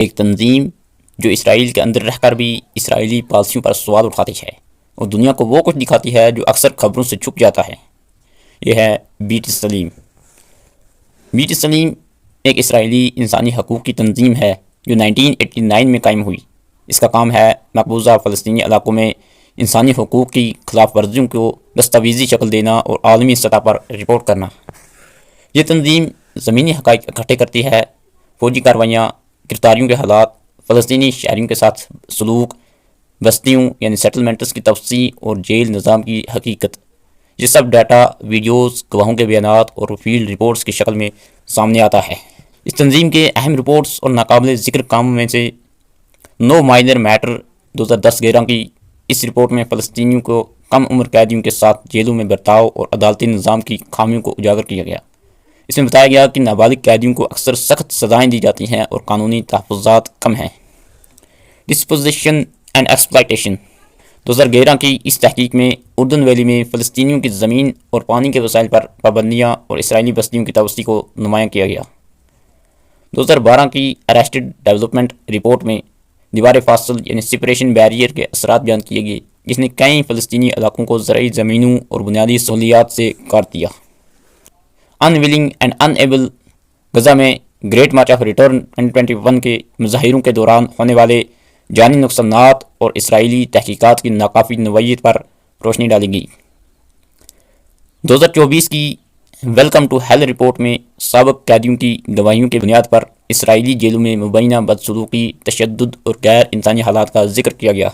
ایک تنظیم جو اسرائیل کے اندر رہ کر بھی اسرائیلی پالیسیوں پر سوال اٹھاتی ہے اور دنیا کو وہ کچھ دکھاتی ہے جو اکثر خبروں سے چھپ جاتا ہے، یہ ہے بیت سلیم۔ بیت سلیم ایک اسرائیلی انسانی حقوق کی تنظیم ہے جو 1989 میں قائم ہوئی۔ اس کا کام ہے مقبوضہ فلسطینی علاقوں میں انسانی حقوق کی خلاف ورزیوں کو دستاویزی شکل دینا اور عالمی سطح پر رپورٹ کرنا۔ یہ تنظیم زمینی حقائق اکٹھے کرتی ہے، فوجی کارروائیاں، گرفتاریوں کے حالات، فلسطینی شہریوں کے ساتھ سلوک، بستیوں یعنی سیٹلمنٹس کی توسیع اور جیل نظام کی حقیقت، یہ سب ڈیٹا، ویڈیوز، گواہوں کے بیانات اور فیلڈ رپورٹس کی شکل میں سامنے آتا ہے۔ اس تنظیم کے اہم رپورٹس اور ناقابل ذکر کاموں میں سے نو مائنر میٹر 2010-11 کی اس رپورٹ میں فلسطینیوں کو کم عمر قیدیوں کے ساتھ جیلوں میں برتاؤ اور عدالتی نظام کی خامیوں کو اجاگر کیا گیا۔ اس میں بتایا گیا کہ نابالغ قیدیوں کو اکثر سخت سزائیں دی جاتی ہیں اور قانونی تحفظات کم ہیں۔ ڈسپوزیشن اینڈ ایکسپلائٹیشن 2011 کی اس تحقیق میں اردن ویلی میں فلسطینیوں کی زمین اور پانی کے وسائل پر پابندیاں اور اسرائیلی بستیوں کی توسیع کو نمایاں کیا گیا۔ 2012 کی اریسٹڈ ڈیولپمنٹ رپورٹ میں دیوار فاصل یعنی سپریشن بیریئر کے اثرات بیان کیے گئے، جس نے کئی فلسطینی علاقوں کو زرعی زمینوں اور بنیادی سہولیات سے کاٹ دیا۔ Unwilling and unable Gaza میں گریٹ مارچ آف ریٹرن 2021 کے مظاہروں کے دوران ہونے والے جانی نقصانات اور اسرائیلی تحقیقات کی ناکافی نوعیت پر روشنی ڈالی گئی۔ 2024 کی ویلکم ٹو ہیل رپورٹ میں سابق قیدیوں کی گواہیوں کی بنیاد پر اسرائیلی جیلوں میں مبینہ بدسلوکی، تشدد اور غیر انسانی حالات کا ذکر کیا گیا۔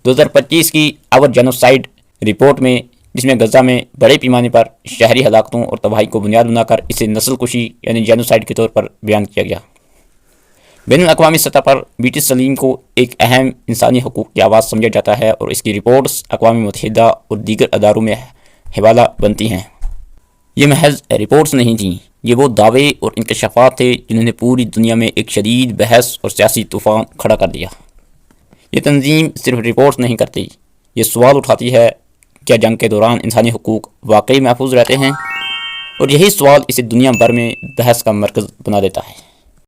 2025 کی آور جینوسائیڈ رپورٹ میں، جس میں غزہ میں بڑے پیمانے پر شہری ہلاکتوں اور تباہی کو بنیاد بنا کر اسے نسل کشی یعنی جینوسائیڈ کے طور پر بیان کیا گیا۔ بین الاقوامی سطح پر بیت سلیم کو ایک اہم انسانی حقوق کی آواز سمجھا جاتا ہے اور اس کی رپورٹس اقوام متحدہ اور دیگر اداروں میں حوالہ بنتی ہیں۔ یہ محض رپورٹس نہیں تھیں، یہ وہ دعوے اور انکشافات تھے جنہوں نے پوری دنیا میں ایک شدید بحث اور سیاسی طوفان کھڑا کر دیا۔ یہ تنظیم صرف رپورٹس نہیں کرتی، یہ سوال اٹھاتی ہے کیا جنگ کے دوران انسانی حقوق واقعی محفوظ رہتے ہیں، اور یہی سوال اسے دنیا بھر میں بحث کا مرکز بنا دیتا ہے۔